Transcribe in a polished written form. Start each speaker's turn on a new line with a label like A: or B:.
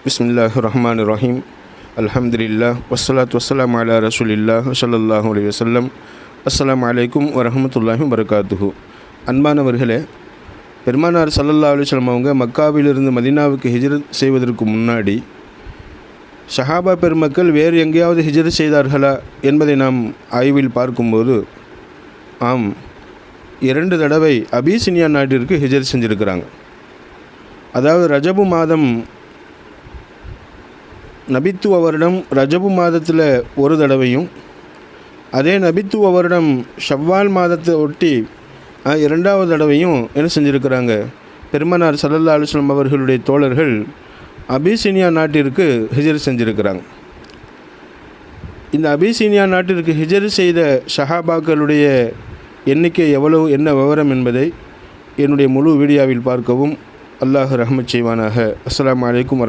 A: பிஸ்மில்லாஹிர் ரஹ்மானிர் ரஹீம். அல்ஹம்துலில்லாஹ் வஸ்ஸலாத்து வஸ்ஸலாமு அலா ரசூலில்லாஹ் ஸல்லல்லாஹு அலைஹி வஸல்லம். அஸ்ஸலாமு அலைக்கும் வரஹ்மத்துல்லாஹி வபரகாத்துஹு. அன்பானவர்களே, பெருமானார் ஸல்லல்லாஹு அலைஹி வஸல்லம் அவங்க மக்காவிலிருந்து மதீனாவுக்கு ஹிஜ்ரத் செய்வதற்கு முன்னாடி ஸஹாபா பெருமக்கள் வேறு எங்கேயாவது ஹிஜ்ரத் செய்தார்களா என்பதை நாம் ஆய்வில் பார்க்கும்போது, ஆம், 2 தடவை அபிசீனியா நாட்டிற்கு ஹிஜ்ரத் செஞ்சுருக்கிறாங்க. அதாவது ரஜபு மாதம், நபித்துவ வருடம் ரஜபு மாதத்தில் ஒரு தடவையும், அதே நபித்துவ வருடம் ஷவ்வால் மாதத்தை ஒட்டி 2வது தடவையும் என்ன செஞ்சுருக்கிறாங்க, பெருமானார் ஸல்லல்லாஹு அலைஹி வஸல்லம் அவர்களுடைய தோழர்கள் அபிசீனியா நாட்டிற்கு ஹிஜ்ரத் செஞ்சுருக்கிறாங்க. இந்த அபிசீனியா நாட்டிற்கு ஹிஜ்ரத் செய்த ஸஹாபாக்களுடைய எண்ணிக்கை எவ்வளவு, என்ன விவரம் என்பதை என்னுடைய முழு வீடியோவில் பார்க்கவும். அல்லாஹ் ரஹ்மத் செய்வானாக. அஸ்ஸலாமு அலைக்கும்.